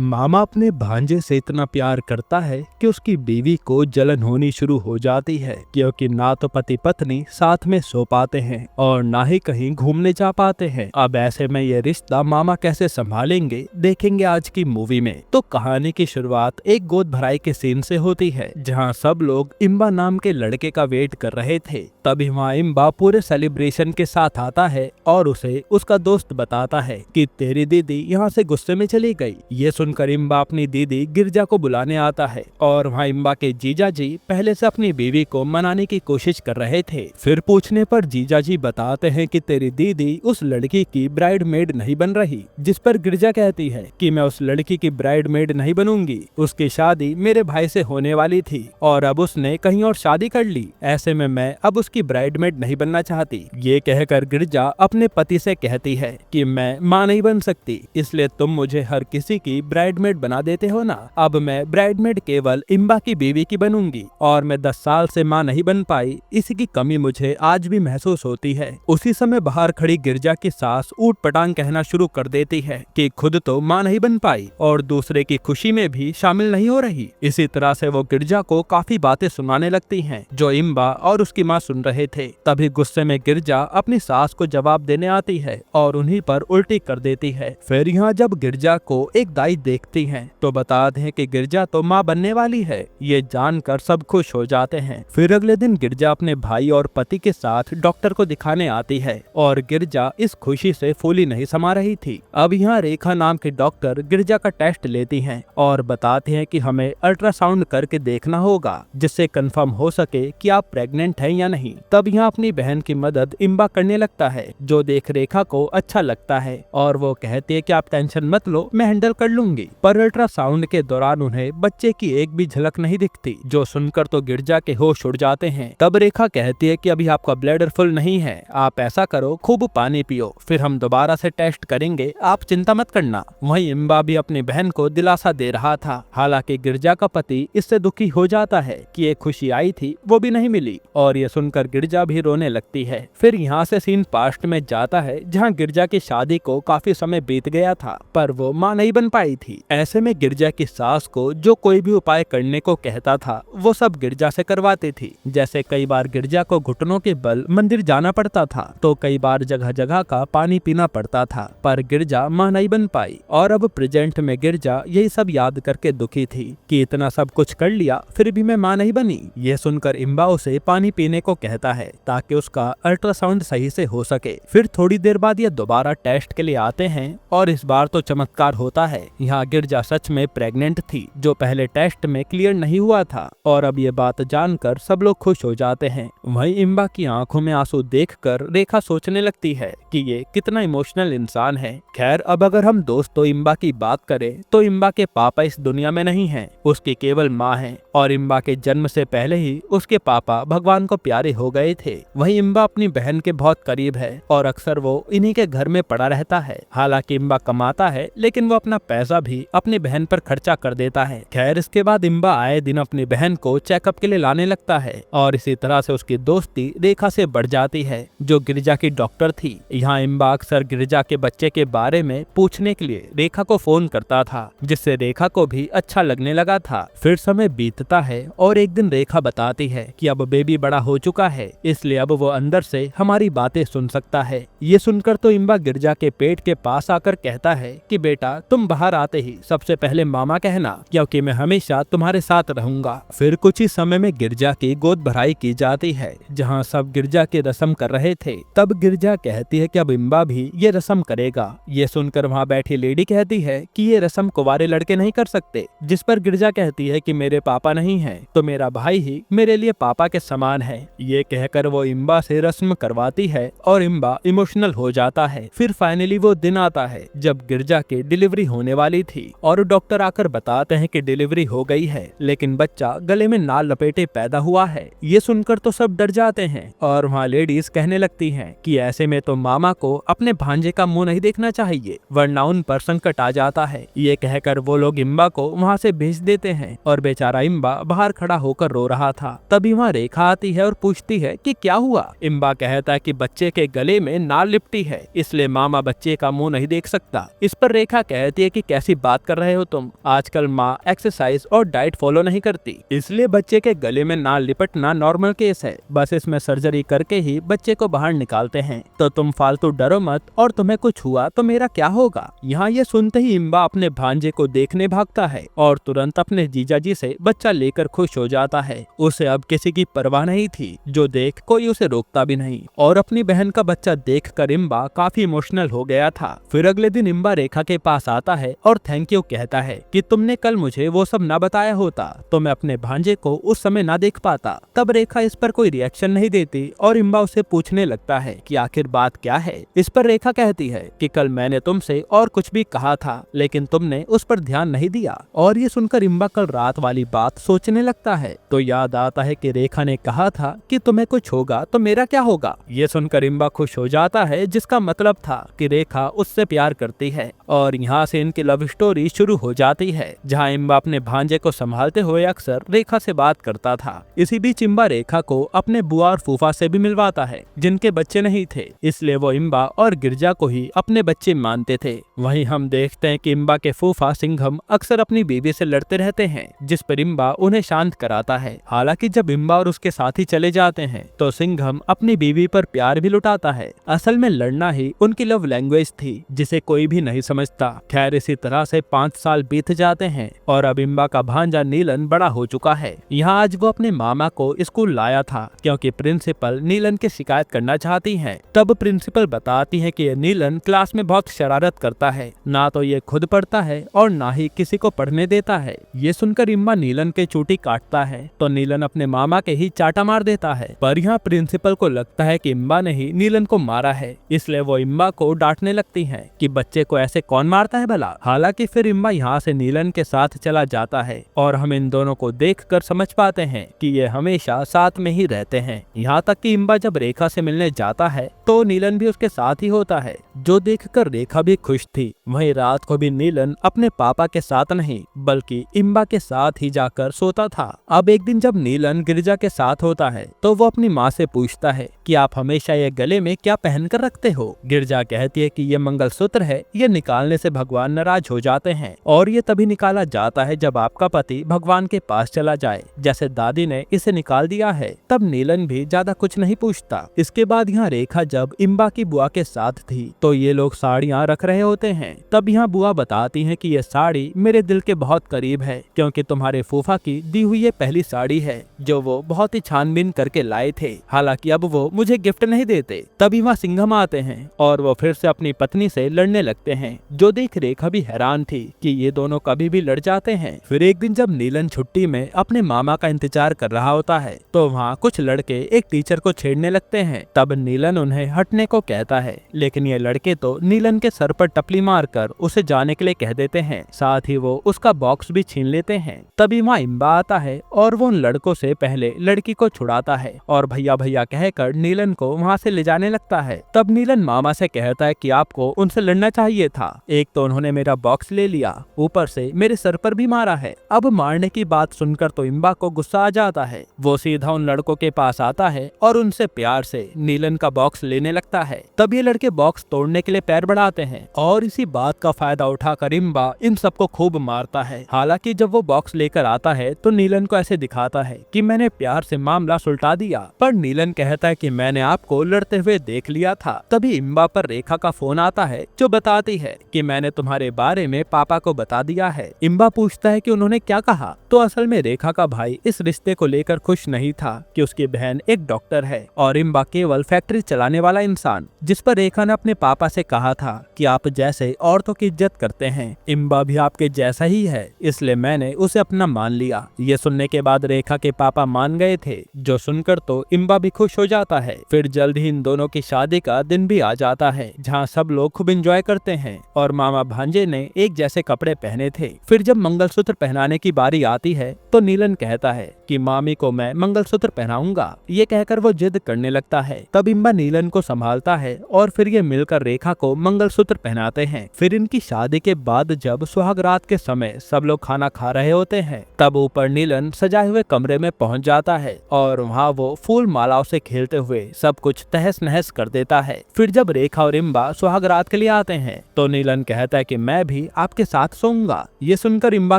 मामा अपने भांजे से इतना प्यार करता है कि उसकी बीवी को जलन होनी शुरू हो जाती है, क्योंकि ना तो पति पत्नी साथ में सो पाते हैं और ना ही कहीं घूमने जा पाते हैं। अब ऐसे में ये रिश्ता मामा कैसे संभालेंगे, देखेंगे आज की मूवी में। तो कहानी की शुरुआत एक गोद भराई के सीन से होती है, जहाँ सब लोग इम्बा नाम के लड़के का वेट कर रहे थे। तभी वहाँ इम्बा पूरे सेलिब्रेशन के साथ आता है और उसे उसका दोस्त बताता है कि तेरी दीदी यहाँ से गुस्से में चली गई। ये सुनकर इम्बा अपनी दीदी गिरजा को बुलाने आता है और वहाँ इम्बा के जीजा जी पहले से अपनी बीवी को मनाने की कोशिश कर रहे थे। फिर पूछने पर जीजा जी बताते हैं कि तेरी दीदी उस लड़की की ब्राइड मेड नहीं बन रही, जिस पर गिरजा कहती है कि मैं उस लड़की की ब्राइड मेड नहीं बनूंगी, उसकी शादी मेरे भाई से होने वाली थी और अब उसने कहीं और शादी कर ली, ऐसे में मैं अब उसकी ब्राइड मेड नहीं बनना चाहती। ये कहकर गिरजा अपने पति से कहती है कि मैं माँ नहीं बन सकती, इसलिए तुम मुझे हर किसी की ब्राइडमेड बना देते हो ना। अब मैं ब्राइडमेड केवल इम्बा की बीवी की बनूंगी और मैं 10 साल से माँ नहीं बन पाई, इसी की कमी मुझे आज भी महसूस होती है। उसी समय बाहर खड़ी गिरजा की सास ऊट पटांग कहना शुरू कर देती है कि खुद तो माँ नहीं बन पाई और दूसरे की खुशी में भी शामिल नहीं हो रही। इसी तरह से वो गिरजा को काफी बातें सुनाने लगती हैं, जो इम्बा और उसकी माँ सुन रहे थे। तभी गुस्से में गिरजा अपनी सास को जवाब देने आती है और उन्हीं पर उल्टी कर देती है। फिर यहाँ जब गिरजा को एक दाई देखती हैं तो बताते हैं कि गिरजा तो माँ बनने वाली है। ये जानकर सब खुश हो जाते हैं। फिर अगले दिन गिरजा अपने भाई और पति के साथ डॉक्टर को दिखाने आती है और गिरजा इस खुशी से फूली नहीं समा रही थी। अब यहाँ रेखा नाम के डॉक्टर गिरजा का टेस्ट लेती हैं और बताते हैं कि हमें अल्ट्रासाउंड करके देखना होगा, जिससे कंफर्म हो सके कि आप प्रेग्नेंट हैं या नहीं। तब यहाँ अपनी बहन की मदद इम्बा करने लगता है, जो देख रेखा को अच्छा लगता है और वो कहती है कि आप टेंशन मत लो, मैं हैंडल कर लूंगी। पर अल्ट्रासाउंड के दौरान उन्हें बच्चे की एक भी झलक नहीं दिखती, जो सुनकर तो गिरजा के होश उड़ जाते हैं। तब रेखा कहती है कि अभी आपका ब्लडर फुल नहीं है, आप ऐसा करो खूब पानी पियो, फिर हम दोबारा से टेस्ट करेंगे, आप चिंता मत करना। वहीं इम्बा भी अपनी बहन को दिलासा दे रहा था। हालांकि गिरजा का पति इससे दुखी हो जाता है कि ये खुशी आई थी वो भी नहीं मिली और ये सुनकर गिरजा भी रोने लगती है। फिर यहाँ से सीन पास्ट में जाता है, जहाँ गिरजा की शादी को काफी समय बीत गया था, पर वो माँ नहीं बन पाई थी। ऐसे में गिरजा की सास को जो कोई भी उपाय करने को कहता था वो सब गिरजा से करवाती थी। जैसे कई बार गिरजा को घुटनों के बल मंदिर जाना पड़ता था, तो कई बार जगह जगह का पानी पीना पड़ता था, पर गिरजा माँ नहीं बन पाई। और अब प्रेजेंट में गिरजा यही सब याद करके दुखी थी कि इतना सब कुछ कर लिया फिर भी मैं माँ नहीं बनी। ये सुनकर इम्बा उसे पानी पीने को कहता है ताकि उसका अल्ट्रासाउंड सही से हो सके। फिर थोड़ी देर बाद ये दोबारा टेस्ट के लिए आते हैं और इस बार तो चमत्कार होता है। यहाँ गिरजा सच में प्रेग्नेंट थी, जो पहले टेस्ट में क्लियर नहीं हुआ था और अब ये बात जानकर सब लोग खुश हो जाते हैं। वहीं इम्बा की आंखों में आंसू देखकर रेखा सोचने लगती है कि ये कितना इमोशनल इंसान है। खैर, अब अगर हम दोस्तों इम्बा की बात करें तो इम्बा के पापा इस दुनिया में नहीं हैं, उसकी केवल माँ है और इम्बा के जन्म से पहले ही उसके पापा भगवान को प्यारे हो गए थे। वहीं इम्बा अपनी बहन के बहुत करीब है और अक्सर वो इन्हीं के घर में पड़ा रहता है। हालांकि इम्बा कमाता है, लेकिन वो अपना पैसा भी अपनी बहन पर खर्चा कर देता है। खैर, इसके बाद इम्बा आए दिन अपनी बहन को चेकअप के लिए लाने लगता है और इसी तरह से उसकी दोस्ती रेखा से बढ़ जाती है, जो गिरजा की डॉक्टर थी। यहाँ इम्बा अक्सर गिरजा के बच्चे के बारे में पूछने के लिए रेखा को फोन करता था, जिससे रेखा को भी अच्छा लगने लगा था। फिर समय बीतता है और एक दिन रेखा बताती है कि अब बेबी बड़ा हो चुका है, इसलिए अब वो अंदर से हमारी बातें सुन सकता है। ये सुनकर तो इम्बा गिरजा के पेट के पास आकर कहता है कि बेटा, तुम बाहर आते ही सबसे पहले मामा कहना, क्योंकि मैं हमेशा तुम्हारे साथ रहूंगा। फिर कुछ ही समय में गिरजा की गोद भराई की जाती है, जहाँ सब गिरजा की रस्म कर रहे थे। तब गिरजा कहती है कि अब इम्बा भी ये रस्म करेगा। ये सुनकर वहाँ बैठी लेडी कहती है कि ये रस्म कुंवारे लड़के नहीं कर सकते, जिस पर गिरजा कहती है कि मेरे पापा नहीं है तो मेरा भाई ही मेरे लिए पापा के समान है। ये कहकर वो इम्बा से रस्म करवाती है और इम्बा इमोशनल हो जाता है। फिर फाइनली वो दिन आता है जब गिरजा की डिलीवरी होने वाली थी और डॉक्टर आकर बताते हैं कि डिलीवरी हो गई है, लेकिन बच्चा गले में नाल लपेटे पैदा हुआ है। ये सुनकर तो सब डर जाते हैं और वहाँ लेडीज कहने लगती हैं कि ऐसे में तो मामा को अपने भांजे का मुंह नहीं देखना चाहिए, वरना उन पर संकट आ जाता है। ये कहकर वो लोग इम्बा को वहाँ से भेज देते हैं और बेचारा इम्बा बाहर खड़ा होकर रो रहा था। तभी वहाँ रेखा आती है और पूछती है कि क्या हुआ। इम्बा कहता है कि बच्चे के गले में नाल लिपटी है, इसलिए मामा बच्चे का मुंह नहीं देख सकता। इस पर रेखा कहती है कि कैसी सी बात कर रहे हो तुम? आजकल माँ एक्सरसाइज और डाइट फॉलो नहीं करती, इसलिए बच्चे के गले में नाल लिपटना नॉर्मल केस है। बस इसमें सर्जरी करके ही बच्चे को बाहर निकालते हैं। तो तुम फालतू डरो मत, और तुम्हें कुछ हुआ तो मेरा क्या होगा? यहाँ ये सुनते ही इम्बा अपने भांजे को देखने भागता है और तुरंत अपने जीजाजी से बच्चा लेकर खुश हो जाता है। उसे अब किसी की परवाह नहीं थी, जो देख कोई उसे रोकता भी नहीं। और अपनी बहन का बच्चा देखकर इम्बा काफी इमोशनल हो गया था। फिर अगले दिन इम्बा रेखा के पास आता है और थैंक यू कहता है कि तुमने कल मुझे वो सब ना बताया होता तो मैं अपने भांजे को उस समय ना देख पाता। तब रेखा इस पर कोई रिएक्शन नहीं देती और इम्बा उसे पूछने लगता है कि आखिर बात क्या है। इस पर रेखा कहती है कि कल मैंने तुमसे और कुछ भी कहा था, लेकिन तुमने उस पर ध्यान नहीं दिया। और ये सुनकर इम्बा कल रात वाली बात सोचने लगता है, तो याद आता है कि रेखा ने कहा था कि तुम्हें कुछ होगा तो मेरा क्या होगा। ये सुनकर इम्बा खुश हो जाता है, जिसका मतलब था कि रेखा उससे प्यार करती है। और यहाँ से इनकी लव स्टोरी शुरू हो जाती है, जहाँ इम्बा अपने भांजे को संभालते हुए अक्सर रेखा से बात करता था। इसी बीच इम्बा रेखा को अपने बुआ और फूफा से भी मिलवाता है, जिनके बच्चे नहीं थे, इसलिए वो इम्बा और गिरजा को ही अपने बच्चे मानते थे। वहीं हम देखते हैं कि इम्बा के फूफा सिंघम अक्सर अपनी बीवी से लड़ते रहते हैं, जिस पर इम्बा उन्हें शांत कराता है। हालांकि जब इम्बा और उसके साथी चले जाते हैं तो सिंघम अपनी बीवी पर प्यार भी लुटाता है। असल में लड़ना ही उनकी लव लैंग्वेज थी, जिसे कोई भी नहीं समझता। खैर इसी तरह से 5 साल बीत जाते हैं और अब इम्बा का भांजा नीलन बड़ा हो चुका है। यहाँ आज वो अपने मामा को स्कूल लाया था, क्योंकि प्रिंसिपल नीलन की शिकायत करना चाहती है। तब प्रिंसिपल बताती है कि ये नीलन क्लास में बहुत शरारत करता है, ना तो ये खुद पढ़ता है और ना ही किसी को पढ़ने देता है। ये सुनकर इम्बा नीलन के चोटी काटता है तो नीलन अपने मामा के ही चाटा मार देता है। पर यहाँ प्रिंसिपल को लगता है कि इम्बा ने ही नीलन को मारा है, इसलिए वो इम्बा को डांटने लगती है कि बच्चे को ऐसे कौन मारता है भला। हालांकि फिर इम्बा यहाँ से नीलन के साथ चला जाता है और हम इन दोनों को देखकर समझ पाते हैं कि ये हमेशा साथ में ही रहते हैं। यहाँ तक कि इम्बा जब रेखा से मिलने जाता है तो नीलन भी उसके साथ ही होता है, जो देखकर रेखा भी खुश थी। वहीं रात को भी नीलन अपने पापा के साथ नहीं बल्कि इम्बा के साथ ही जाकर सोता था। अब एक दिन जब नीलन गिरजा के साथ होता है तो वो अपनी माँ से पूछता है कि आप हमेशा ये गले में क्या पहन कर रखते हो। गिरजा कहती है कि ये मंगलसूत्र है, ये निकालने से भगवान नाराज हो जाते हैं और ये तभी निकाला जाता है जब आपका पति भगवान के पास चला जाए, जैसे दादी ने इसे निकाल दिया है। तब नीलन भी ज्यादा कुछ नहीं पूछता। इसके बाद यहाँ रेखा जब इम्बा की बुआ के साथ थी तो ये लोग साड़ियाँ रख रहे होते हैं। तब यहाँ बुआ बताती है कि ये साड़ी मेरे दिल के बहुत करीब है, क्योंकि तुम्हारे फूफा की दी हुई ये पहली साड़ी है जो वो बहुत ही छानबीन करके लाए थे। हालांकि अब वो मुझे गिफ्ट नहीं देते। तभी वहाँ सिंघम आते हैं और वो फिर से अपनी पत्नी से लड़ने लगते हैं, जो देख रेखा भी हैरान थी कि ये दोनों कभी भी लड़ जाते हैं। फिर एक दिन जब नीलन छुट्टी में अपने मामा का इंतजार कर रहा होता है तो वहाँ कुछ लड़के एक टीचर को छेड़ने लगते हैं। तब नीलन उन्हें हटने को कहता है, लेकिन ये लड़के तो नीलन के सर पर टपली मारकर उसे जाने के लिए कह देते हैं। साथ ही वो उसका बॉक्स भी छीन लेते हैं। तभी वहाँ इम्बा आता है और वो उन लड़कों से पहले लड़की को छुड़ाता है और भैया भैया कहकर नीलन को वहाँ से ले जाने लगता है। तब नीलन मामा से कहता है कि आपको उनसे लड़ना चाहिए था, एक तो उन्होंने मेरा बॉक्स ले लिया, ऊपर से मेरे सर पर भी मारा है। अब मारने की बात सुनकर तो इम्बा को गुस्सा आ जाता है। वो सीधा उन लड़कों के पास आता है और उनसे प्यार से नीलन का बॉक्स लेने लगता है। तब ये लड़के बॉक्स तोड़ने के लिए पैर बढ़ाते हैं और इसी बात का फायदा उठाकर इम्बा इन सबको खूब मारता है। हालांकि जब वो बॉक्स लेकर आता है तो नीलन को ऐसे दिखाता है कि मैंने प्यार से मामला सुलटा दिया, पर नीलन कहता है कि मैंने आपको लड़ते हुए देख लिया था। तभी इम्बा पर रेखा का फोन आता है, जो बताती है कि मैंने तुम्हारे बारे में पापा को बता दिया है। इम्बा पूछता है कि उन्होंने क्या कहा, तो असल में रेखा का भाई इस रिश्ते को लेकर खुश नहीं था कि उसकी बहन एक डॉक्टर है और इम्बा केवल फैक्ट्री चलाने वाला इंसान, जिस पर रेखा ने अपने पापा से कहा था कि आप जैसे औरतों की इज्जत करते हैं, इम्बा भी आपके जैसा ही है, इसलिए मैंने उसे अपना मान लिया। ये सुनने के बाद रेखा के पापा मान गए थे, जो सुनकर तो इम्बा भी खुश हो जाता है। फिर जल्द ही इन दोनों की शादी का दिन भी आ जाता है, जहाँ सब लोग खूब एंजॉय करते हैं और मामा भांजे ने एक जैसे कपड़े पहने थे। फिर जब मंगलसूत्र पहनाने की बारी आती है तो नीलन कहता है कि मामी को मैं मंगलसूत्र पहनाऊंगा। ये कहकर वो जिद करने लगता है। तब इम्बा नीलन को संभालता है और फिर ये मिलकर रेखा को मंगलसूत्र पहनाते हैं। फिर इनकी शादी के बाद जब सुहाग रात के समय सब लोग खाना खा रहे होते हैं, तब ऊपर नीलन सजाए हुए कमरे में पहुंच जाता है और वहाँ वो फूल मालाओं से खेलते हुए सब कुछ तहस नहस कर देता है। फिर जब रेखा और इम्बा सुहाग रात के लिए आते हैं तो नीलन कहता है कि मैं भी आपके साथ सोऊंगा। ये सुनकर इम्बा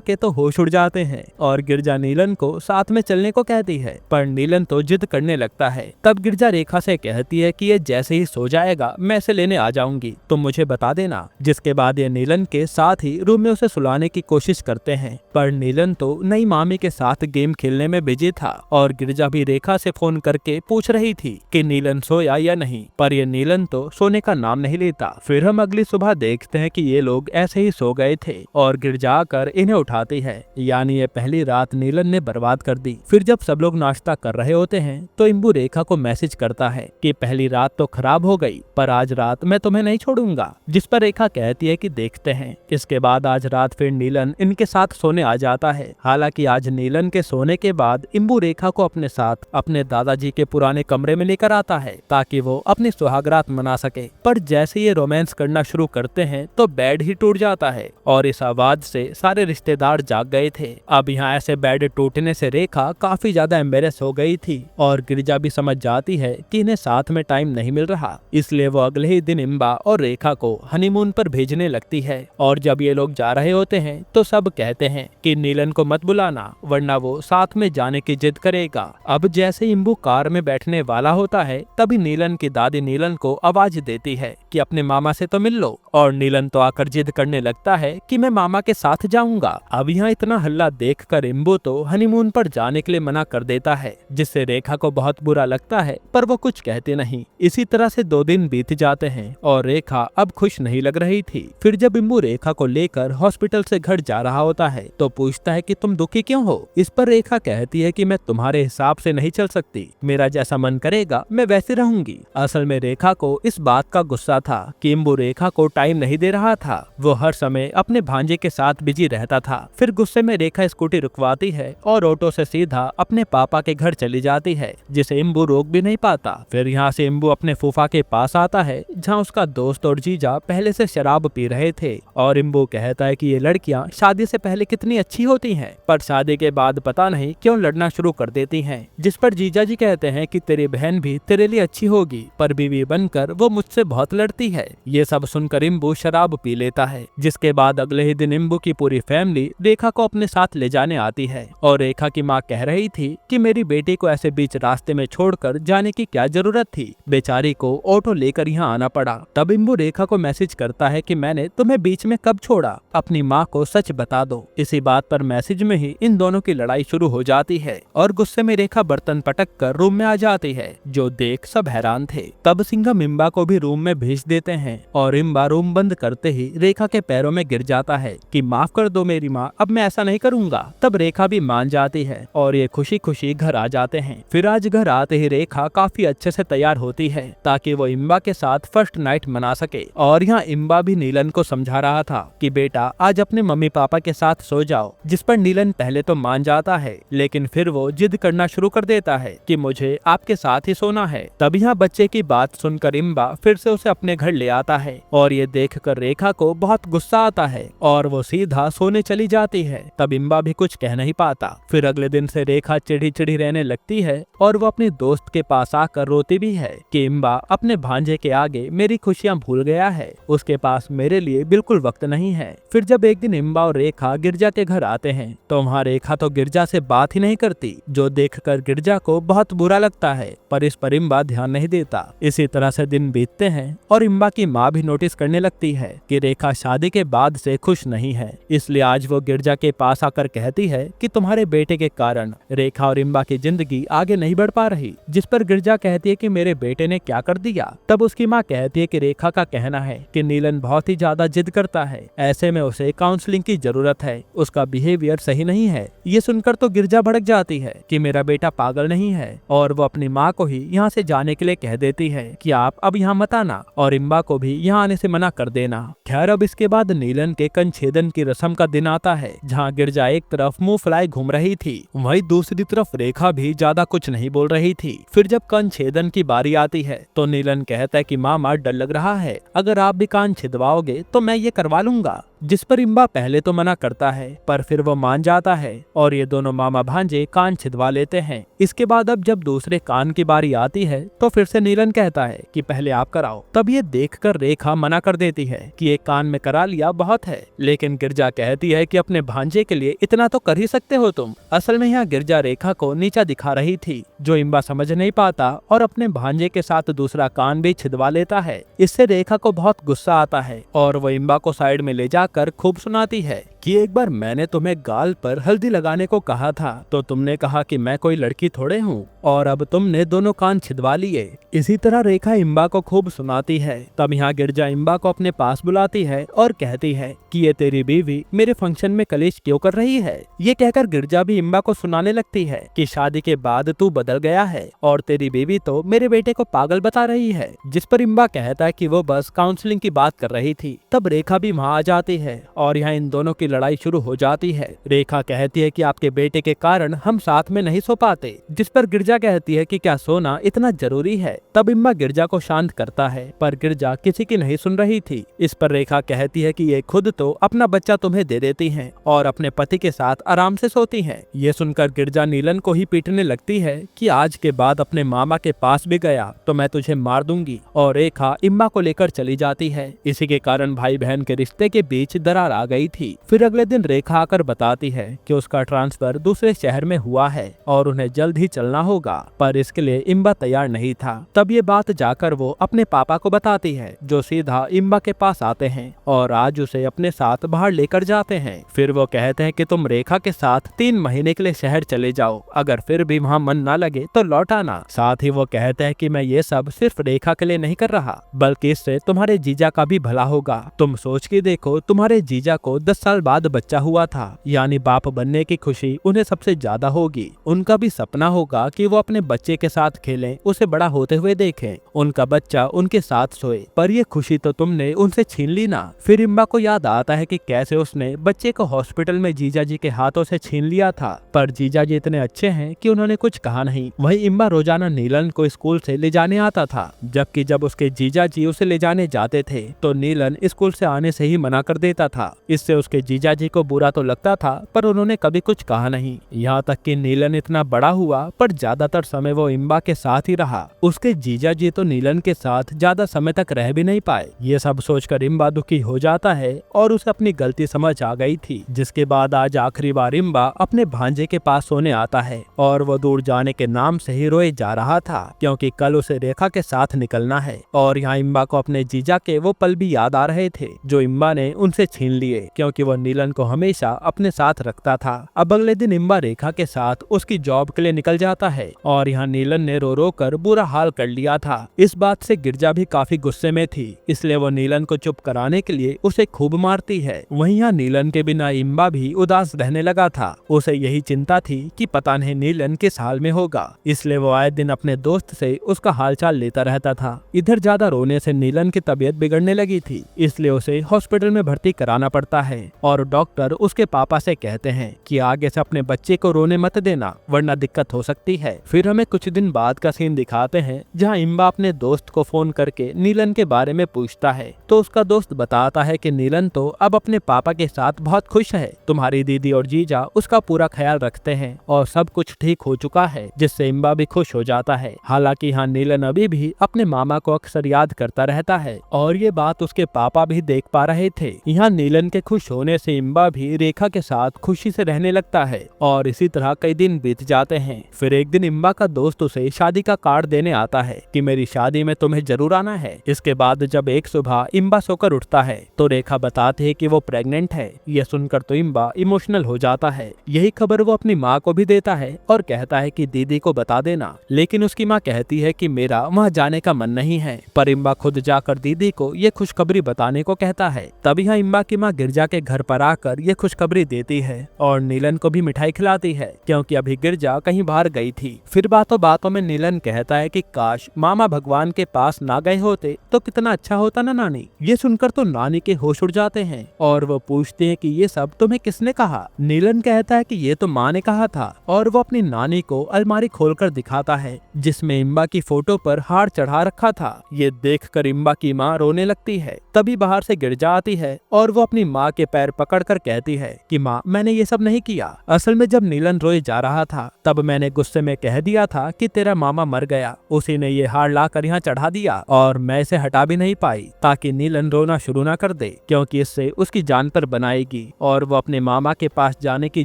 के तो होश उड़ जाते हैं और गिरजा नीलन को साथ में चलने को कहती है, पर नीलन तो जिद करने लगता है। तब गिरजा रेखा से कहती है कि ये जैसे ही सो जाएगा मैं इसे लेने आ जाऊंगी, तुम मुझे बता देना। जिसके बाद ये नीलन के साथ ही रूम में उसे सुलाने की कोशिश करते हैं, पर नीलन तो नई मामी के साथ गेम खेलने में बिजी था और गिरजा भी रेखा से फोन करके पूछ रही थी कि नीलन सोया या नहीं, पर ये नीलन तो सोने का नाम नहीं लेता। फिर हम अगली सुबह देखते हैं कि ये लोग ऐसे ही सो गए थे और गिरजा आकर इन्हें उठाती है, यानी ये पहली रात नीलन ने बर्बाद कर दी। फिर जब सब लोग नाश्ता कर रहे होते हैं तो इंबू रेखा को मैसेज करता है कि पहली रात तो खराब हो गई, पर आज रात मैं तुम्हें नहीं छोड़ूंगा। जिस पर रेखा कहती है कि देखते हैं। इसके बाद आज रात फिर नीलन इनके साथ सोने आ जाता है। हालांकि आज नीलन के सोने के बाद इंबू रेखा को अपने साथ अपने दादाजी के पुराने कमरे में लेकर आता है ताकि वो अपनी सुहागरात मना सके। पर जैसे ये रोमांस करना शुरू करते हैं तो बेड ही टूट जाता है और इस आवाज से सारे रिश्तेदार जाग गए थे। अब यहाँ ऐसे बेड टूटने से रेखा काफी ज्यादा एम्बेरस हो गई थी और गिरिजा भी समझ जाती है कि इन्हें साथ में टाइम नहीं मिल रहा, इसलिए वो अगले ही दिन इम्बा और रेखा को हनीमून पर भेजने लगती है। और जब ये लोग जा रहे होते हैं तो सब कहते हैं कि नीलन को मत बुलाना वरना वो साथ में जाने की जिद करेगा। अब जैसे इम्बू कार में बैठने वाला होता है तभी नीलन की दादी नीलन को आवाज देती है कि अपने मामा से तो मिल लो, और नीलन तो आकर जिद करने लगता है कि मैं मामा के साथ जाऊंगा। अब यहाँ इतना हल्ला देखकर इम्बू तो हनीमून पर जाने के लिए मना कर देता है, जिससे रेखा को बहुत बुरा लगता है पर वो कुछ कहते नहीं। इसी तरह से 2 दिन बीत जाते हैं और रेखा अब खुश नहीं लग रही थी। फिर जब इम्बू रेखा को लेकर हॉस्पिटल से घर जा रहा होता है तो पूछता है कि तुम दुखी क्यों हो। इस पर रेखा कहती है कि मैं तुम्हारे हिसाब से नहीं चल सकती, मेरा जैसा मन करेगा मैं वैसे रहूंगी। असल में रेखा को इस बात का गुस्सा था कि इम्बू रेखा को टाइम नहीं दे रहा था, वो हर समय अपने भांजे के साथ बिजी रहता था। फिर गुस्से में रेखा स्कूटी रुकवाती है और ऑटो से सीधा अपने पापा के घर चली जाती है, जिसे इम्बू रोक भी नहीं पाता। फिर यहाँ से इम्बू अपने फूफा के पास आता है जहाँ उसका दोस्त और जीजा पहले से शराब पी रहे थे और इम्बू कहता है कि ये लड़कियाँ शादी से पहले कितनी अच्छी होती हैं, पर शादी के बाद पता नहीं क्यों लड़ना शुरू कर देती हैं। जिस पर जीजा जी कहते हैं कि तेरी बहन भी तेरे लिए अच्छी होगी, पर बीवी बनकर वो मुझसे बहुत लड़ती है। ये सब सुनकर इम्बू शराब पी लेता है। जिसके बाद अगले ही दिन इम्बू की पूरी फैमिली रेखा को अपने साथ ले जाने आती है और रेखा की माँ कह रही थी कि मेरी बेटी को ऐसे बीच रास्ते में छोड़कर जाने की क्या जरूरत थी, बेचारी को ऑटो लेकर यहाँ आना पड़ा। तब इम्बू रेखा को मैसेज करता है कि मैंने तुम्हें बीच में कब छोड़ा, अपनी माँ को सच बता दो। इसी बात पर मैसेज में ही इन दोनों की लड़ाई शुरू हो जाती है और गुस्से में रेखा बर्तन पटक कर रूम में आ जाती है, जो देख सब हैरान थे। तब सिंघम इम्बा को भी रूम में भेज देते हैं और इम्बा रूम बंद करते ही रेखा के पैरों में गिर जाता है कि माफ कर दो मेरी माँ, अब मैं ऐसा नहीं करूँगा। तब रेखा भी मान जाती है और ये खुशी खुशी घर आ जाते हैं। फिर आज घर आते ही रेखा काफी अच्छे से तैयार होती है ताकि वो इम्बा के साथ फर्स्ट नाइट मना सके। और यहाँ इम्बा भी नीलन को समझा रहा था कि बेटा आज अपने मम्मी पापा के साथ सो जाओ, जिस पर नीलन पहले तो मान जाता है लेकिन फिर वो जिद करना शुरू कर देता है कि मुझे आपके साथ ही सोना है। तब यहाँ बच्चे की बात सुनकर इम्बा फिर से उसे अपने घर ले आता है और ये देखकर रेखा को बहुत गुस्सा आता है और वो सीधा सोने चली जाती है। तब इम्बा भी कुछ कह नहीं पाता। फिर अगले दिन से रेखा चिढ़ी चिढ़ी रहने लगती है और वो अपने दोस्त के पास आकर रोती भी है कि इम्बा अपने भांजे के आगे मेरी खुशियाँ भूल गया है, उसके पास मेरे लिए बिल्कुल वक्त नहीं है। फिर जब एक दिन इम्बा और रेखा गिरजा के घर आते हैं तो वहाँ रेखा तो गिरजा से बात ही नहीं करती, जो देखकर गिरजा को बहुत बुरा लगता है, पर इस पर इम्बा ध्यान नहीं देता। इसी तरह से दिन बीतते हैं और इम्बा की माँ भी नोटिस करने लगती है कि रेखा शादी के बाद से खुश नहीं है, इसलिए आज वो गिरजा के पास आकर कहती है कि तुम्हारे बेटे के कारण रेखा और इम्बा की जिंदगी आगे नहीं बढ़ पा रही। जिस पर गिरजा कहती है कि मेरे बेटे ने क्या कर दिया। तब उसकी माँ कहती है कि रेखा का कहना है कि नीलन बहुत ही ज्यादा जिद करता है, ऐसे में उसे काउंसलिंग की जरूरत है, उसका बिहेवियर सही नहीं है। ये सुनकर तो गिरजा भड़क जाती है कि मेरा बेटा पागल नहीं है और वो अपनी माँ को ही यहाँ से जाने के लिए कह देती है कि आप अब यहाँ मत आना और इम्बा को भी यहाँ आने से मना कर देना। खैर अब इसके बाद नीलन के कंछेदन की रस्म का दिन आता है, जहाँ गिरजा एक तरफ मुंह फुलाए घूम रही थी, वहीं दूसरी तरफ रेखा भी ज्यादा कुछ नहीं बोल रही थी। फिर जब कंछेदन की बारी आती है तो नीलन कहता है कि मामा डर लग रहा है, अगर आप भी कान छिदवाओगे तो मैं ये करवा लूंगा। जिस पर इम्बा पहले तो मना करता है पर फिर वो मान जाता है और ये दोनों मामा भांजे कान छिदवा लेते हैं। इसके बाद अब जब दूसरे कान की बारी आती है तो फिर से नीलन कहता है कि पहले आप कराओ। तब ये देखकर रेखा मना कर देती है कि एक कान में करा लिया बहुत है, लेकिन गिरजा कहती है कि अपने भांजे के लिए इतना तो कर ही सकते हो तुम। असल में यहाँ गिरजा रेखा को नीचा दिखा रही थी, जो इम्बा समझ नहीं पाता और अपने भांजे के साथ दूसरा कान भी छिदवा लेता है। इससे रेखा को बहुत गुस्सा आता है और वो इम्बा को साइड में ले जाकर खूब सुनाती है कि एक बार मैंने तुम्हें गाल पर हल्दी लगाने को कहा था तो तुमने कहा कि मैं कोई लड़की थोड़े हूँ और अब तुमने दोनों कान छिदवा लिए। इसी तरह रेखा इम्बा को खूब सुनाती है। तब यहाँ गिरजा इम्बा को अपने पास बुलाती है और कहती है कि ये तेरी बीवी मेरे फंक्शन में कलेश क्यों कर रही है। ये कहकर गिरजा भी इम्बा को सुनाने लगती है कि शादी के बाद तू बदल गया है और तेरी बीवी तो मेरे बेटे को पागल बता रही है। जिस पर इम्बा कहता है कि वो बस काउंसलिंग की बात कर रही थी। तब रेखा भी वहाँ आ जाती है और यहाँ इन दोनों की लड़ाई शुरू हो जाती है। रेखा कहती है कि आपके बेटे के कारण हम साथ में नहीं सो पाते, जिस पर गिरजा कहती है कि क्या सोना इतना जरूरी है। तब इम्बा गिरजा को शांत करता है पर गिरजा किसी की नहीं सुन रही थी। इस पर रेखा कहती है कि ये खुद तो अपना बच्चा तुम्हें दे देती हैं और अपने पति के साथ आराम से सोती हैं। ये सुनकर गिरजा नीलन को ही पीटने लगती है कि आज के बाद अपने मामा के पास भी गया तो मैं तुझे मार दूंगी, और रेखा इम्बा को लेकर चली जाती है। इसी के कारण भाई बहन के रिश्ते के बीच दरार आ गई थी। फिर अगले दिन रेखा आकर बताती है कि उसका ट्रांसफर दूसरे शहर में हुआ है और उन्हें जल्द ही चलना होगा, पर इसके लिए इम्बा तैयार नहीं था। तब ये बात जाकर वो अपने पापा को बताती है, जो सीधा इम्बा के पास आते हैं और आज उसे अपने साथ बाहर लेकर जाते हैं। फिर वो कहते हैं कि तुम रेखा के साथ 3 महीने के लिए शहर चले जाओ, अगर फिर भी वहाँ मन न लगे तो लौट आना। साथ ही वो कहते हैं कि मैं ये सब सिर्फ रेखा के लिए नहीं कर रहा, बल्कि इससे तुम्हारे जीजा का भी भला होगा। तुम सोच के देखो, तुम्हारे जीजा को 10 साल बाद बच्चा हुआ था, यानी बाप बनने की खुशी उन्हें सबसे ज्यादा होगी। उनका भी सपना होगा कि वो अपने बच्चे के साथ खेलें, उसे बड़ा होते हुए देखें, उनका बच्चा उनके साथ सोए, पर ये खुशी तो तुमने उनसे छीन ली ना। फिर इम्बा को याद आता है कि कैसे उसने बच्चे को हॉस्पिटल में जीजा जी के हाथों से छीन लिया था, पर जीजा जी इतने अच्छे हैं कि उन्होंने कुछ कहा नहीं। वहीं इम्बा रोजाना नीलन को स्कूल से ले जाने आता था, जबकि जब उसके जीजा जी उसे ले जाने जाते थे तो नीलन स्कूल से आने से ही मना कर देता था। इससे उसके जीजा जी को बुरा तो लगता था, पर उन्होंने कभी कुछ कहा नहीं। यहाँ तक कि नीलन इतना बड़ा हुआ पर ज्यादातर समय वो इम्बा के साथ ही रहा। उसके जीजा जी तो नीलन के साथ ज्यादा समय तक रह भी नहीं पाए। ये सब सोचकर इम्बा दुखी हो जाता है और उसे अपनी गलती समझ आ गई थी। जिसके बाद आज आखिरी बार इम्बा अपने भांजे के पास सोने आता है और वो दूर जाने के नाम से ही रोए जा रहा था, क्योंकि कल उसे रेखा के साथ निकलना है। और यहाँ इम्बा को अपने जीजा के वो पल भी याद आ रहे थे जो इम्बा ने उनसे छीन लिए, क्योंकि वो नीलन को हमेशा अपने साथ रखता था। अब अगले दिन इम्बा रेखा के साथ उसकी जॉब के लिए निकल जाता है और यहाँ नीलन ने रो रो कर बुरा हाल कर लिया था। इस बात से गिरजा भी काफी गुस्से में थी, इसलिए वो नीलन को चुप कराने के लिए उसे खूब मारती है। वहीं यहाँ नीलन के बिना इम्बा भी उदास रहने लगा था। उसे यही चिंता थी कि पता नहीं नीलन किस हाल में होगा, इसलिए वो आए दिन अपने दोस्त से उसका हालचाल लेता रहता था। इधर ज्यादा रोने से नीलन की तबीयत बिगड़ने लगी थी, इसलिए उसे हॉस्पिटल में भर्ती कराना पड़ता है और डॉक्टर उसके पापा से कहते हैं कि आगे से अपने बच्चे को रोने मत देना, वरना दिक्कत हो सकती है। फिर हमें कुछ दिन बाद का सीन दिखाते हैं जहाँ इम्बा अपने दोस्त को फोन करके नीलन के बारे में पूछता है, तो उसका दोस्त बताता है कि नीलन तो अब अपने पापा के साथ बहुत खुश है, तुम्हारी दीदी और जीजा उसका पूरा ख्याल रखते हैं और सब कुछ ठीक हो चुका है, जिससे इम्बा भी खुश हो जाता है। हालांकि यहाँ नीलन अभी भी अपने मामा को अक्सर याद करता रहता है और ये बात उसके पापा भी देख पा रहे थे। यहाँ नीलन के खुश होने से इम्बा भी रेखा के साथ खुशी से रहने लगता है और इसी तरह कई दिन बीत जाते हैं। फिर एक दिन इम्बा का दोस्त उसे शादी का कार्ड देने आता है कि मेरी शादी में तुम्हें जरूर आना है। इसके बाद जब एक सुबह इम्बा सोकर उठता है तो रेखा बताती है कि वो प्रेग्नेंट है। यह सुनकर तो इम्बा इमोशनल हो जाता है। यही खबर वो अपनी माँ को भी देता है और कहता है कि दीदी को बता देना, लेकिन उसकी माँ कहती है कि मेरा वहाँ जाने का मन नहीं है। पर इम्बा खुद जाकर दीदी को ये खुशखबरी बताने को कहता है। तभी यहाँ इम्बा की माँ गिरजा के घर पर पर आकर ये खुशखबरी देती है और नीलन को भी मिठाई खिलाती है क्योंकि अभी गिरजा कहीं बाहर गई थी। फिर बातों बातों में नीलन कहता है कि काश मामा भगवान के पास ना गए होते तो कितना अच्छा होता ना नानी। ये सुनकर तो नानी के होश उड़ जाते हैं और वो पूछते हैं कि ये सब तुम्हें किसने कहा। नीलन कहता है कि ये तो माँ ने कहा था और वो अपनी नानी को अलमारी खोलकर दिखाता है जिसमें इम्बा की फोटो पर हार चढ़ा रखा था। ये देखकर इम्बा की माँ रोने लगती है। तभी बाहर से गिरजा आती है और वो अपनी माँ के पैर पकड़कर कहती है कि माँ मैंने ये सब नहीं किया। असल में जब नीलन रोए जा रहा था तब मैंने गुस्से में कह दिया था कि तेरा मामा मर गया, उसी ने ये हार लाकर यहाँ चढ़ा दिया और मैं इसे हटा भी नहीं पाई ताकि नीलन रोना शुरू ना कर दे क्योंकि इससे उसकी जान पर बनाएगी और वो अपने मामा के पास जाने की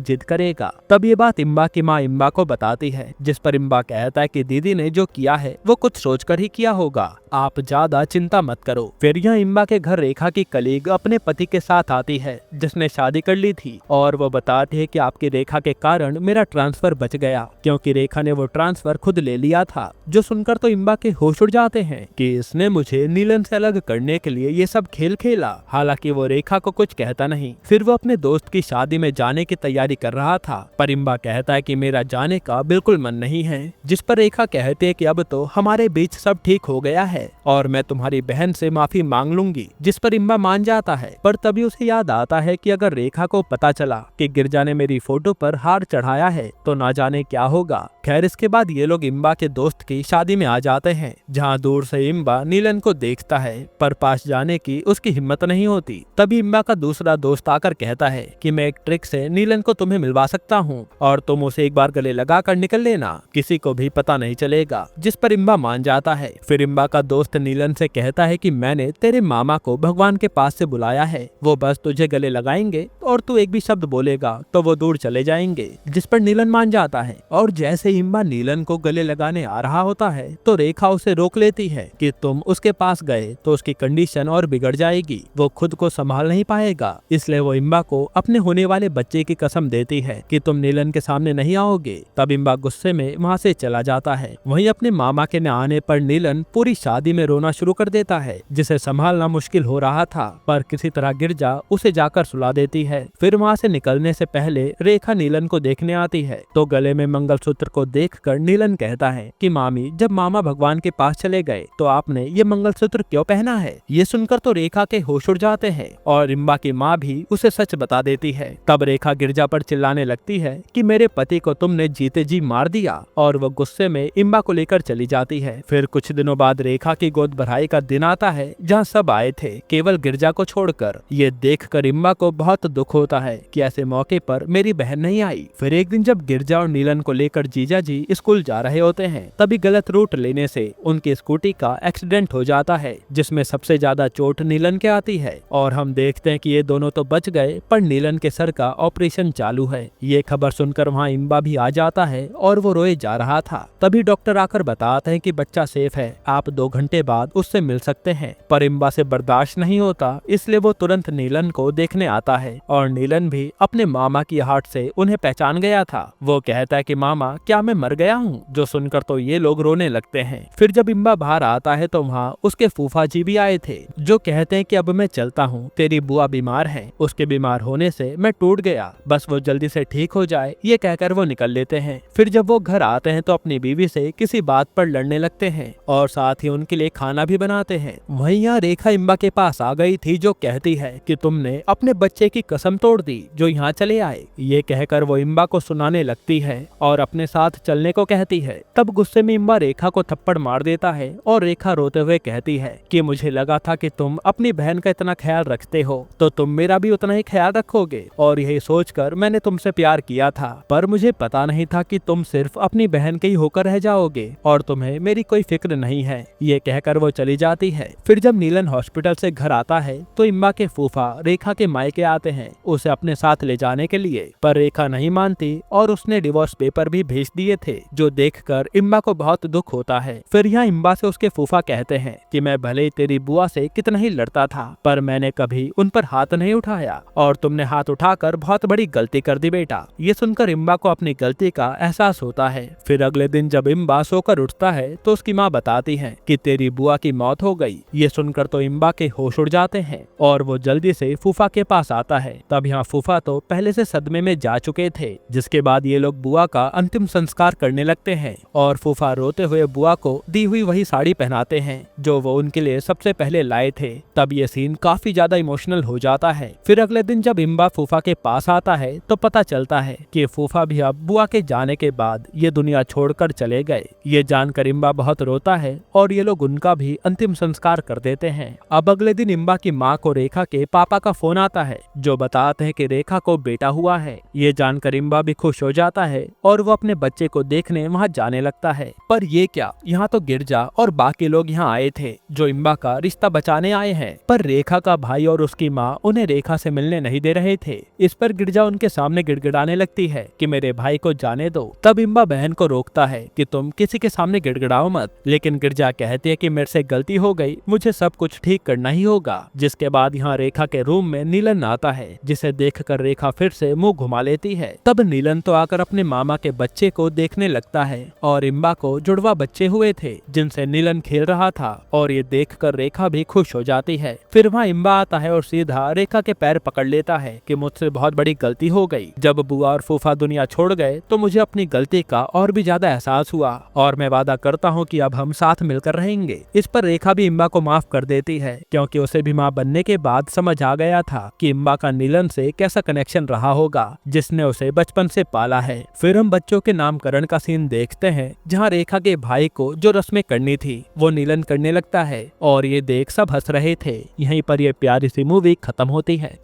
जिद करेगा। तब ये बात इम्बा की माँ इम्बा को बताती है जिस पर इम्बा कहता है कि दीदी ने जो किया है वो कुछ सोचकर ही किया होगा, आप ज्यादा चिंता मत करो। फिर यहाँ इम्बा के घर रेखा की कलीग अपने पति के साथ आती है जिसने शादी कर ली थी और वो बताती है कि आपकी रेखा के कारण मेरा ट्रांसफर बच गया क्योंकि रेखा ने वो ट्रांसफर खुद ले लिया था। जो सुनकर तो इम्बा के होश उड़ जाते हैं कि इसने मुझे नीलन से अलग करने के लिए ये सब खेल खेला। हालांकि वो रेखा को कुछ कहता नहीं। फिर वो अपने दोस्त की शादी में जाने की तैयारी कर रहा था पर इम्बा कहता है कि मेरा जाने का बिल्कुल मन नहीं है। जिस पर रेखा कहती है कि अब तो हमारे बीच सब ठीक हो गया है और मैं तुम्हारी बहन से माफी मांग लूंगी। जिस पर इम्बा मान जाता है पर तभी उसे याद आता है कि अगर रेखा को पता चला कि गिरजा ने मेरी फोटो पर हार चढ़ाया है तो ना जाने क्या होगा। खैर इसके बाद ये लोग इम्बा के दोस्त की शादी में आ जाते हैं जहाँ दूर से इम्बा नीलन को देखता है पर पास जाने की उसकी हिम्मत नहीं होती। तभी इम्बा का दूसरा दोस्त आकर कहता है कि मैं एक ट्रिक से नीलन को तुम्हें मिलवा सकता हूँ और तुम उसे एक बार गले लगा कर निकल लेना, किसी को भी पता नहीं चलेगा। जिस पर इम्बा मान जाता है। फिर इम्बा का दोस्त नीलन से कहता है कि मैंने तेरे मामा को भगवान के पास से बुलाया है, वो बस तुझे गले लगाएंगे और तू एक भी शब्द बोलेगा तो वो दूर चले जाएंगे। जिस पर नीलन मान जाता है और जैसे इम्बा नीलन को गले लगाने आ रहा होता है तो रेखा उसे रोक लेती है कि तुम उसके पास गए तो उसकी कंडीशन और बिगड़ जाएगी, वो खुद को संभाल नहीं पाएगा। इसलिए वो इम्बा को अपने होने वाले बच्चे की कसम देती है कि तुम नीलन के सामने नहीं आओगे। तब इम्बा गुस्से में वहाँ से चला जाता है। वहीं अपने मामा के न आने पर नीलन पूरी शादी में रोना शुरू कर देता है जिसे संभालना मुश्किल हो रहा था पर किसी तरह गिरजा उसे जाकर सुला देती है। फिर वहाँ से निकलने से पहले रेखा नीलन को देखने आती है तो गले में मंगलसूत्र को देखकर नीलन कहता है कि मामी जब मामा भगवान के पास चले गए तो आपने ये मंगलसूत्र क्यों पहना है। ये सुनकर तो रेखा के होश उड़ जाते हैं और इम्बा की माँ भी उसे सच बता देती है। तब रेखा गिरजा पर चिल्लाने लगती है कि मेरे पति को तुमने जीते जी मार दिया और वो गुस्से में इम्बा को लेकर चली जाती है। फिर कुछ दिनों बाद रेखा की गोद भराई का दिन आता है जहाँ सब आए थे केवल गिरजा को छोड़कर। ये देखकर इम्बा को बहुत दुख होता है कि ऐसे मौके पर मेरी बहन नहीं आई। फिर एक दिन जब गिरजा और नीलन को लेकर जीजा जी स्कूल जा रहे होते हैं तभी गलत रूट लेने से उनकी स्कूटी का एक्सीडेंट हो जाता है जिसमें सबसे ज्यादा चोट नीलन के आती है और हम देखते हैं कि ये दोनों तो बच गए पर नीलन के सर का ऑपरेशन चालू है। ये खबर सुनकर वहाँ इम्बा भी आ जाता है और वो रोए जा रहा था। तभी डॉक्टर आकर बताते हैं कि बच्चा सेफ है, आप 2 घंटे बाद उससे मिल सकते हैं। पर इम्बा से बर्दाश्त नहीं होता इसलिए वो तुरंत नीलन को देखने आता है और नीलन भी अपने मामा की आहट से उन्हें पहचान गया था। वो कहता है कि मामा क्या मैं मर गया हूँ। जो सुनकर तो ये लोग रोने लगते हैं। फिर जब इम्बा बाहर आता है तो वहाँ उसके फूफा जी भी आए थे जो कहते हैं कि अब मैं चलता हूँ, तेरी बुआ बीमार है, उसके बीमार होने से मैं टूट गया, बस वो जल्दी से ठीक हो जाए। ये कहकर वो निकल लेते हैं। फिर जब वो घर आते हैं तो अपनी बीवी से किसी बात पर लड़ने लगते हैं और साथ ही उनके लिए खाना भी बनाते हैं। वहीं यहाँ रेखा इम्बा के पास आ गई थी जो कहती है कि तुमने अपने बच्चे की कसम तोड़ दी जो यहाँ चले आए। ये कहकर वो इम्बा को सुनाने लगती है और अपने साथ चलने को कहती है। तब गुस्से में इम्बा रेखा को थप्पड़ मार देता है और रेखा रोते हुए कहती है कि मुझे लगा था कि तुम अपनी बहन का इतना ख्याल रखते हो तो तुम मेरा भी उतना ही ख्याल रखोगे और यही सोचकर मैंने तुमसे प्यार किया था, पर मुझे पता नहीं था कि तुम सिर्फ अपनी बहन के ही होकर रह जाओगे और तुम्हें मेरी कोई फिक्र नहीं है। ये कहकर वो चली जाती है। फिर जब नीलन हॉस्पिटल से घर आता है तो इम्बा के फूफा रेखा के मायके आते हैं उसे अपने साथ ले जाने के लिए, पर रेखा नहीं मानती और उसने डिवोर्स पेपर भी भेज दिए थे जो देखकर इम्बा को बहुत दुख होता है। फिर यहाँ इम्बा से उसके फूफा कहते हैं कि मैं भले ही तेरी बुआ से कितना ही लड़ता था पर मैंने कभी उन पर हाथ नहीं उठाया और तुमने हाथ उठाकर बहुत बड़ी गलती कर दी बेटा। ये सुनकर इम्बा को अपनी गलती का एहसास होता है। फिर अगले दिन जब इम्बा सोकर उठता है तो उसकी माँ बताती है कि तेरी बुआ की मौत हो गई। ये सुनकर तो इम्बा के होश उड़ जाते हैं और वो जल्दी से फूफा के पास आता है। तब यहाँ फूफा तो पहले से सदमे में जा चुके थे, जिसके बाद ये लोग बुआ का अंतिम संस्कार करने लगते हैं और फूफा रोते हुए बुआ को दी हुई वही साड़ी पहनाते हैं जो वो उनके लिए सबसे पहले लाए थे। तब ये सीन काफी ज्यादा इमोशनल हो जाता है। फिर अगले दिन जब इम्बा फूफा के पास आता है तो पता चलता है कि फूफा भी अब बुआ के जाने के बाद ये दुनिया छोड़कर चले गए। ये जानकर इम्बा बहुत रोता है और ये लोग उनका भी अंतिम संस्कार कर देते हैं। अब अगले दिन इम्बा की माँ को रेखा के पापा का फोन आता है जो बताते हैं कि रेखा को बेटा हुआ है। ये जानकर इम्बा भी खुश हो जाता है और वो अपने बच्चे को देखने वहाँ जाने लगता है। पर ये क्या, यहाँ तो गिरजा और बाकी लोग यहाँ आए थे जो इम्बा का रिश्ता बचाने आए हैं। पर रेखा का भाई और उसकी माँ उन्हें रेखा से मिलने नहीं दे रहे थे। इस पर गिरजा उनके सामने गिड़गिड़ाने लगती है कि मेरे भाई को जाने दो। तब इम्बा बहन को रोकता है कि तुम किसी के सामने गिड़गिड़ाओ मत। लेकिन गिरजा कहती है कि मेरे से गलती हो गई, मुझे सब कुछ ठीक करना ही होगा। जिसके बाद यहाँ रेखा के रूम में नीलन आता है, जिसे देखकर रेखा फिर से मुंह घुमा लेती है। तब नीलन तो आकर अपने मामा के बच्चे को देखने लगता है और इम्बा को जुड़वा बच्चे हुए थे जिनसे नीलन खेल रहा था और ये देखकर रेखा भी खुश हो जाती है। फिर वहाँ इम्बा आता है और सीधा रेखा के पैर पकड़ लेता है कि मुझसे बहुत बड़ी गलती हो गई। जब बुआ और फूफा दुनिया छोड़ गए तो मुझे अपनी गलती का और भी ज्यादा एहसास हुआ और मैं वादा करता हूँ कि अब हम साथ मिलकर रहेंगे। इस पर रेखा भी इम्बा को माफ कर देती है क्योंकि उसे भी माँ बनने के बाद समझ आ गया था कि इम्बा का नीलन से कैसा कनेक्शन रहा होगा जिसने उसे बचपन से पाला है। फिर हम बच्चों के नामकरण का सीन देखते हैं जहाँ रेखा के भाई को जो रस्में करनी थी वो नीलन करने लगता है और ये देख सब हंस रहे थे। यहीं पर ये प्यारी सी मूवी खत्म होती है।